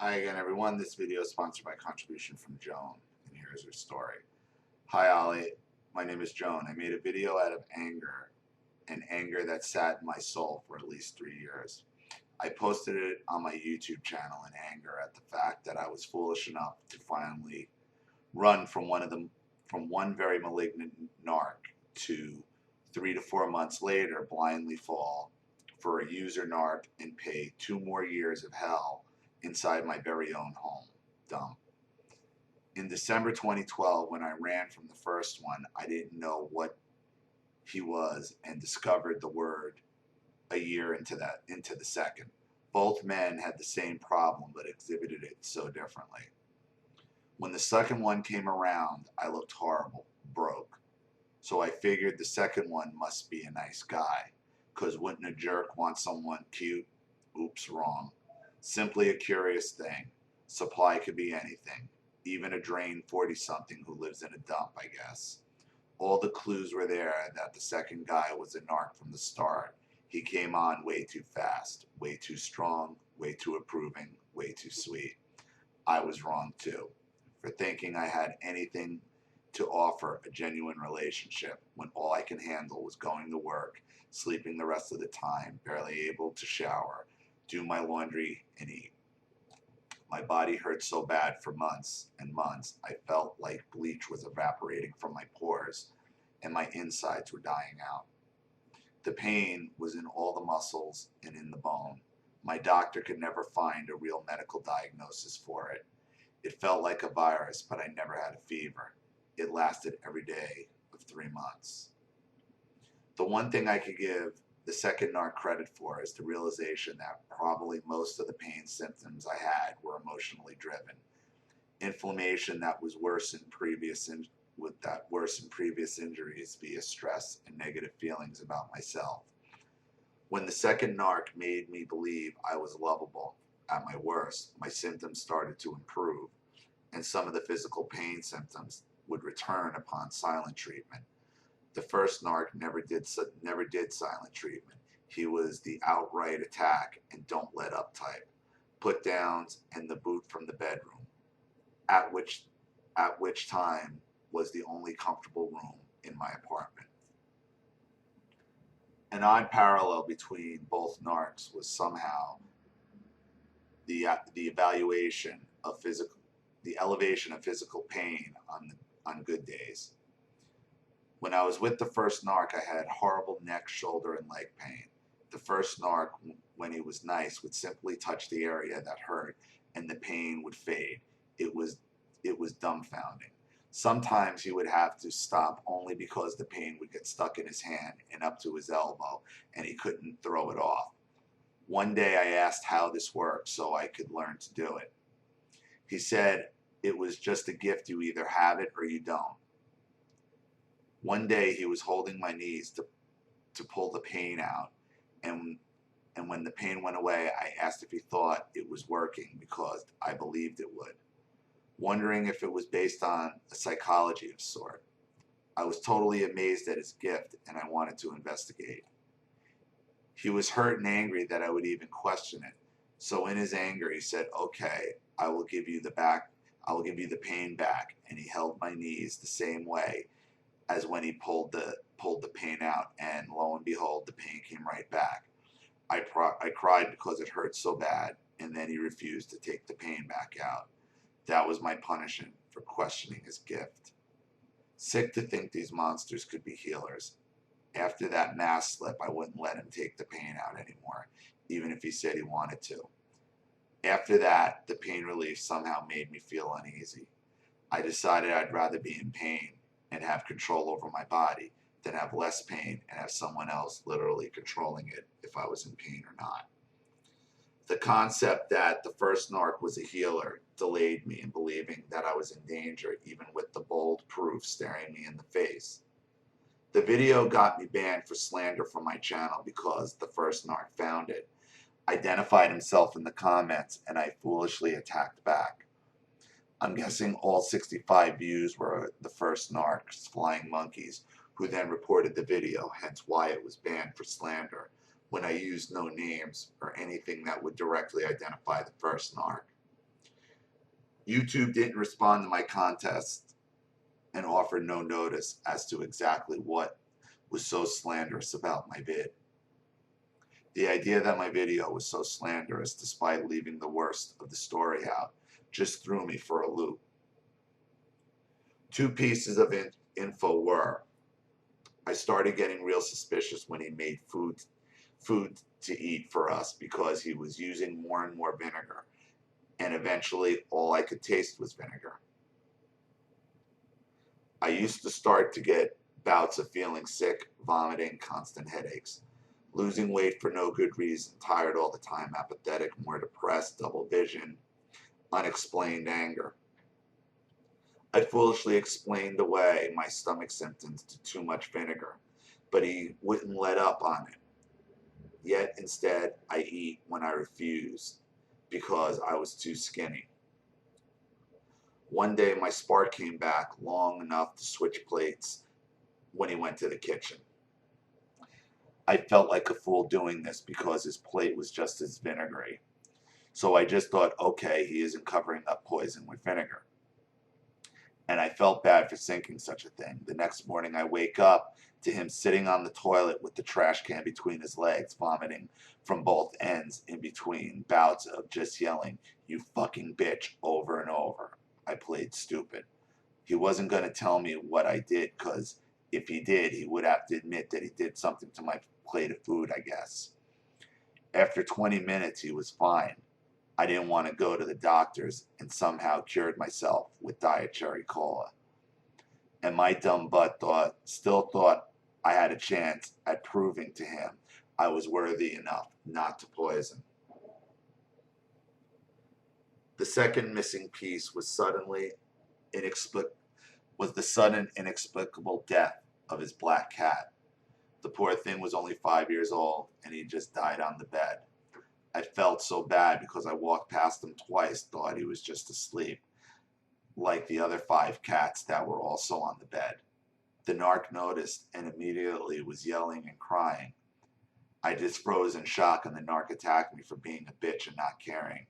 Hi again, everyone. This video is sponsored by contribution from Joan, and here's her story. Hi, Ollie. My name is Joan. I made a video out of anger, and anger that sat in my soul for at least 3 years. I posted it on my YouTube channel in anger at the fact that I was foolish enough to finally run from one very malignant narc to 3 to 4 months later blindly fall for a user narc and pay 2 more years of hell inside my very own home. Dumb. In December 2012, when I ran from the first one, I didn't know what he was and discovered the word a year into the second. Both men had the same problem but exhibited it so differently. When the second one came around, I looked horrible, broke. So I figured the second one must be a nice guy, because wouldn't a jerk want someone cute? Oops, wrong. Simply a curious thing. Supply could be anything. Even a drained 40-something who lives in a dump, I guess. All the clues were there that the second guy was a narc from the start. He came on way too fast, way too strong, way too approving, way too sweet. I was wrong too, for thinking I had anything to offer a genuine relationship when all I can handle was going to work, sleeping the rest of the time, barely able to shower, do my laundry, and eat. My body hurt so bad for months and months, I felt like bleach was evaporating from my pores and my insides were dying out. The pain was in all the muscles and in the bone. My doctor could never find a real medical diagnosis for it. It felt like a virus, but I never had a fever. It lasted every day of 3 months. The one thing I could give the second narc credit for is the realization that probably most of the pain symptoms I had were emotionally driven. Inflammation that was worse in previous injuries via stress and negative feelings about myself. When the second narc made me believe I was lovable at my worst, my symptoms started to improve, and some of the physical pain symptoms would return upon silent treatment. The first narc never did silent treatment. He was the outright attack and don't let up type, put downs and the boot from the bedroom, at which time was the only comfortable room in my apartment. An odd parallel between both narcs was somehow the elevation of physical pain on good days. When I was with the first narc, I had horrible neck, shoulder, and leg pain. The first narc, when he was nice, would simply touch the area that hurt, and the pain would fade. It was dumbfounding. Sometimes he would have to stop only because the pain would get stuck in his hand and up to his elbow, and he couldn't throw it off. One day I asked how this worked so I could learn to do it. He said it was just a gift, you either have it or you don't. One day he was holding my knees to pull the pain out, and when the pain went away, I asked if he thought it was working because I believed it would, wondering if it was based on a psychology of sort. I was totally amazed at his gift, and I wanted to investigate. He was hurt and angry that I would even question it. So in his anger, he said, "Okay, I will give you the pain back." And he held my knees the same way as when he pulled the pain out, and lo and behold, the pain came right back. I cried because it hurt so bad, and then he refused to take the pain back out. That was my punishment for questioning his gift. Sick to think these monsters could be healers. After that mask slip, I wouldn't let him take the pain out anymore, even if he said he wanted to. After that, the pain relief somehow made me feel uneasy. I decided I'd rather be in pain and have control over my body than have less pain and have someone else literally controlling it if I was in pain or not. The concept that the first narc was a healer delayed me in believing that I was in danger, even with the bold proof staring me in the face. The video got me banned for slander from my channel because the first narc found it, identified himself in the comments, and I foolishly attacked back. I'm guessing all 65 views were the first narc's flying monkeys, who then reported the video, hence why it was banned for slander, when I used no names or anything that would directly identify the first narc. YouTube didn't respond to my contest and offered no notice as to exactly what was so slanderous about my vid. The idea that my video was so slanderous, despite leaving the worst of the story out, just threw me for a loop. Two pieces of info were: I started getting real suspicious when he made food to eat for us because he was using more and more vinegar, and eventually all I could taste was vinegar. I used to start to get bouts of feeling sick, vomiting, constant headaches, losing weight for no good reason, tired all the time, apathetic, more depressed, double vision, unexplained anger. I foolishly explained away my stomach symptoms to too much vinegar, but he wouldn't let up on it. Yet instead, I eat when I refuse because I was too skinny. One day, my spark came back long enough to switch plates when he went to the kitchen. I felt like a fool doing this because his plate was just as vinegary. So I just thought, okay, he isn't covering up poison with vinegar. And I felt bad for thinking such a thing. The next morning, I wake up to him sitting on the toilet with the trash can between his legs, vomiting from both ends in between bouts of just yelling, "You fucking bitch," over and over. I played stupid. He wasn't going to tell me what I did, because if he did, he would have to admit that he did something to my plate of food, I guess. After 20 minutes, he was fine. I didn't want to go to the doctors and somehow cured myself with Diet Cherry Cola. And my dumb butt still thought I had a chance at proving to him I was worthy enough not to poison. The second missing piece was the sudden inexplicable death of his black cat. The poor thing was only 5 years old, and he just died on the bed. I felt so bad because I walked past him twice, thought he was just asleep, like the other 5 cats that were also on the bed. The narc noticed and immediately was yelling and crying. I just froze in shock, and the narc attacked me for being a bitch and not caring,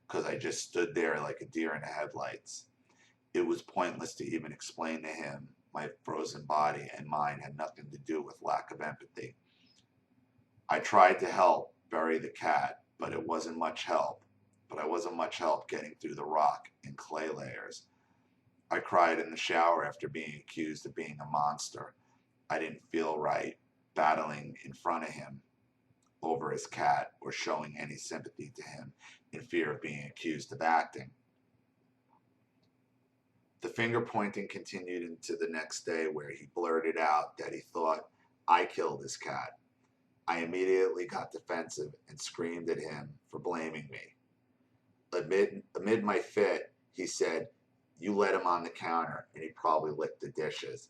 because I just stood there like a deer in the headlights. It was pointless to even explain to him my frozen body and mind had nothing to do with lack of empathy. I tried to help bury the cat, but I wasn't much help getting through the rock and clay layers. I cried in the shower after being accused of being a monster. I didn't feel right battling in front of him over his cat or showing any sympathy to him in fear of being accused of acting. The finger pointing continued into the next day, where he blurted out that he thought I killed his cat. I immediately got defensive and screamed at him for blaming me. Amid my fit, he said, "You let him on the counter and he probably licked the dishes,"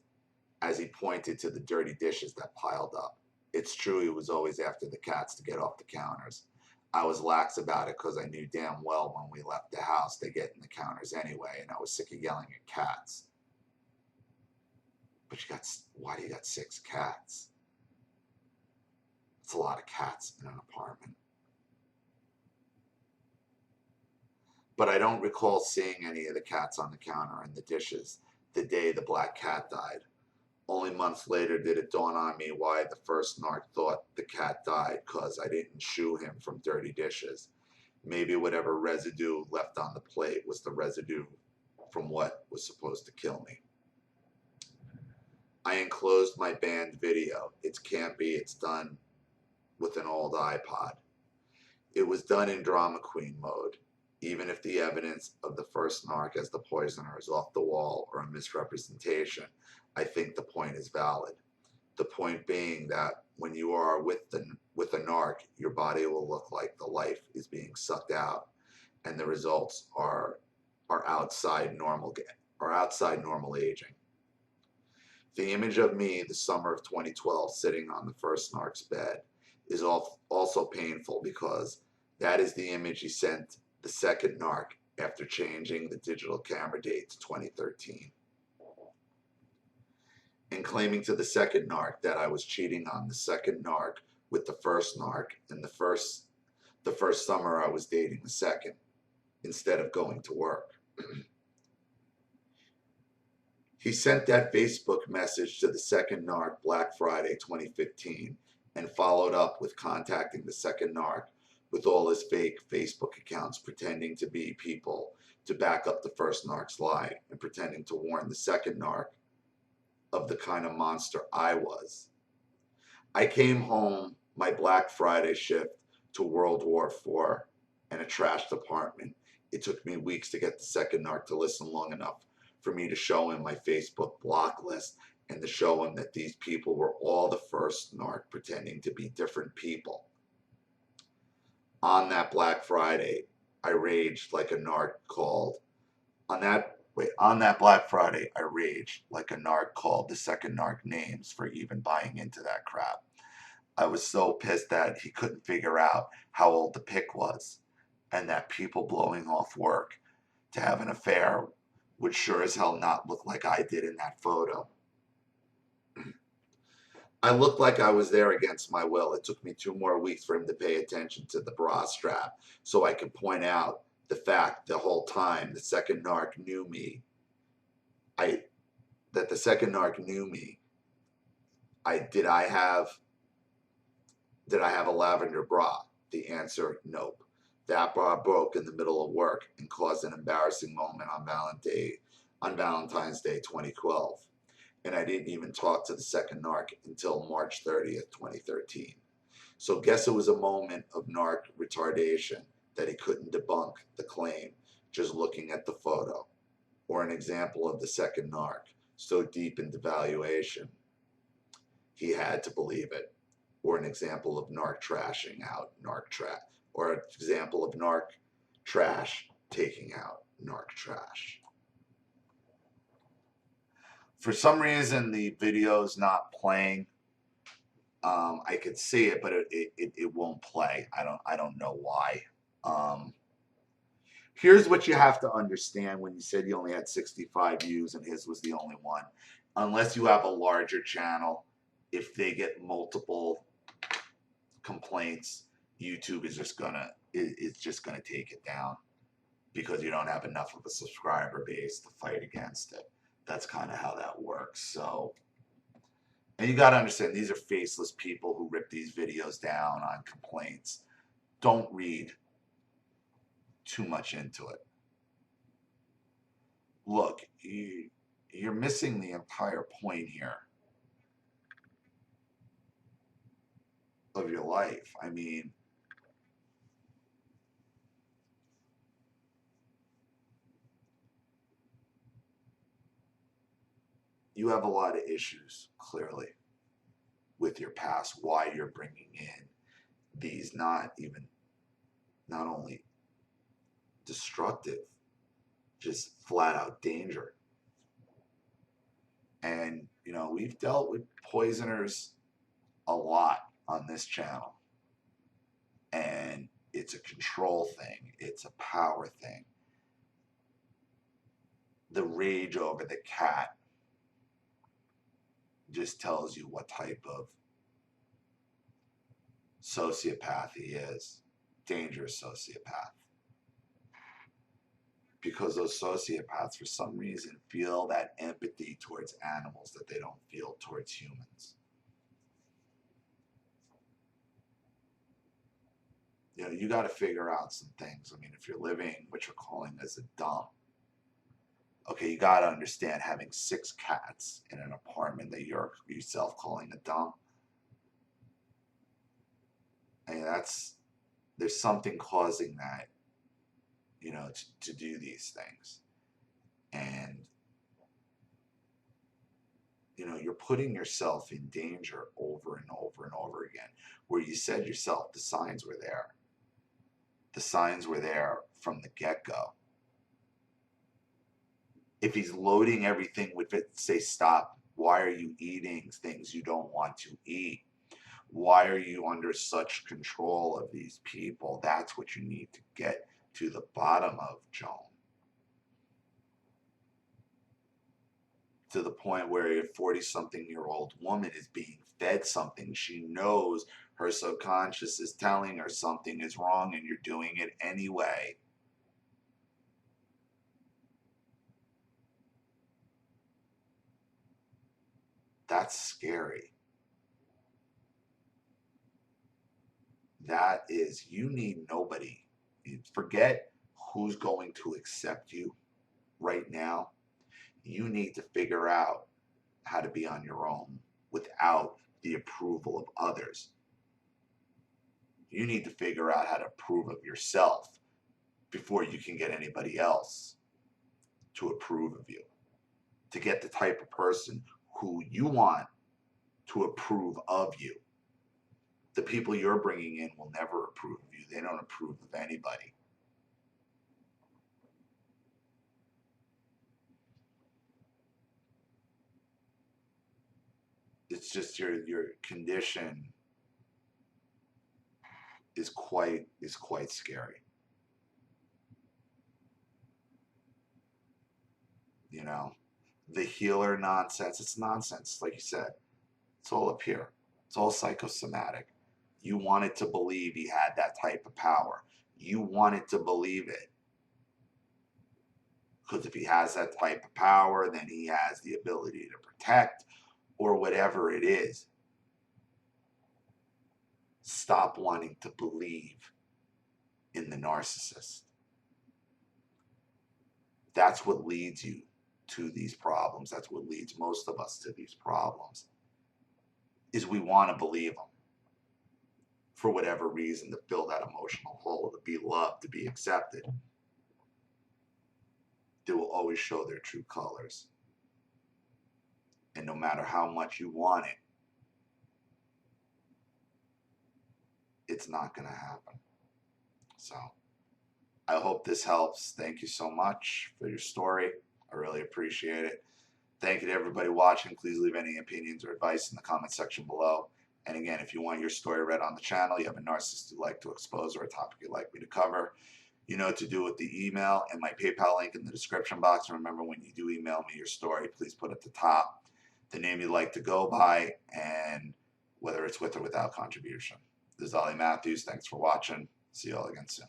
as he pointed to the dirty dishes that piled up. It's true, he was always after the cats to get off the counters. I was lax about it because I knew damn well when we left the house they get in the counters anyway, and I was sick of yelling at cats. But why do you got 6 cats? It's a lot of cats in an apartment. But I don't recall seeing any of the cats on the counter and the dishes the day the black cat died. Only months later did it dawn on me why the first narc thought the cat died, because I didn't shoo him from dirty dishes. Maybe whatever residue left on the plate was the residue from what was supposed to kill me. I enclosed my banned video. It's campy, it's done with an old iPod. It was done in drama queen mode. Even if the evidence of the first narc as the poisoner is off the wall or a misrepresentation, I think the point is valid. The point being that when you are with a narc, your body will look like the life is being sucked out, and the results are outside normal aging. The image of me the summer of 2012 sitting on the first narc's bed is also painful, because that is the image he sent the second narc after changing the digital camera date to 2013. And claiming to the second narc that I was cheating on the second narc with the first narc, and the first summer I was dating the second, instead of going to work. He sent that Facebook message to the second narc Black Friday 2015 and followed up with contacting the second narc with all his fake Facebook accounts pretending to be people to back up the first narc's lie and pretending to warn the second narc of the kind of monster I was. I came home my Black Friday shift to World War IV and a trashed apartment. It took me weeks to get the second narc to listen long enough for me to show him my Facebook block list and to show him that these people were all the first narc pretending to be different people. On that Black Friday, I raged like a narc called. On that Black Friday, I raged like a narc called the second narc names for even buying into that crap. I was so pissed that he couldn't figure out how old the pic was, and that people blowing off work to have an affair would sure as hell not look like I did in that photo. I looked like I was there against my will. It took me 2 more weeks for him to pay attention to the bra strap so I could point out the fact the whole time the second narc knew me. The second narc knew me. Did I have a lavender bra? The answer, nope. That bra broke in the middle of work and caused an embarrassing moment on Valentine's Day 2012. And I didn't even talk to the second narc until March 30th, 2013. So guess it was a moment of narc retardation that he couldn't debunk the claim just looking at the photo, or an example of the second narc so deep in devaluation he had to believe it, or an example of narc trashing out narc trash, or an example of narc trash taking out narc trash. For some reason, the video's not playing. I could see it, but it won't play. I don't know why. Here's what you have to understand when you said you only had 65 views and his was the only one. Unless you have a larger channel, if they get multiple complaints, YouTube is just gonna take it down because you don't have enough of a subscriber base to fight against it. That's kind of how that works. So, and you got to understand, these are faceless people who rip these videos down on complaints. Don't read too much into it. Look, you're missing the entire point here of your life. I mean, you have a lot of issues, clearly, with your past, why you're bringing in these not only destructive, just flat out danger. And, you know, we've dealt with poisoners a lot on this channel. And it's a control thing. It's a power thing. The rage over the cat just tells you what type of sociopath he is. Dangerous sociopath. Because those sociopaths, for some reason, feel that empathy towards animals that they don't feel towards humans. You know, you got to figure out some things. I mean, if you're living what you're calling as a dump, okay, you got to understand having 6 cats in an apartment that you're yourself calling a dump. I mean, there's something causing that, you know, to do these things. And, you know, you're putting yourself in danger over and over and over again, where you said yourself the signs were there. The signs were there from the get-go. If he's loading everything with it, say, stop, why are you eating things you don't want to eat? Why are you under such control of these people? That's what you need to get to the bottom of, Joan. To the point where a 40-something-year-old woman is being fed something. She knows her subconscious is telling her something is wrong and you're doing it anyway. That's scary. That is, you need nobody. Forget who's going to accept you right now. You need to figure out how to be on your own without the approval of others. You need to figure out how to approve of yourself before you can get anybody else to approve of you. To get the type of person who you want to approve of you. The people you're bringing in will never approve of you. They don't approve of anybody. It's just your condition is quite scary. You know, the healer nonsense, it's nonsense, like you said. It's all up here. It's all psychosomatic. You wanted to believe he had that type of power. You wanted to believe it. Because if he has that type of power, then he has the ability to protect or whatever it is. Stop wanting to believe in the narcissist. That's what leads you to these problems. That's what leads most of us to these problems, is we want to believe them for whatever reason, to fill that emotional hole, to be loved, to be accepted. They will always show their true colors. And no matter how much you want it, it's not going to happen. So I hope this helps. Thank you so much for your story. I really appreciate it. Thank you to everybody watching. Please leave any opinions or advice in the comment section below. And again, if you want your story read on the channel, you have a narcissist you'd like to expose or a topic you'd like me to cover, you know what to do with the email and my PayPal link in the description box. And remember, when you do email me your story, please put at the top the name you'd like to go by and whether it's with or without contribution. This is Ollie Matthews. Thanks for watching. See you all again soon.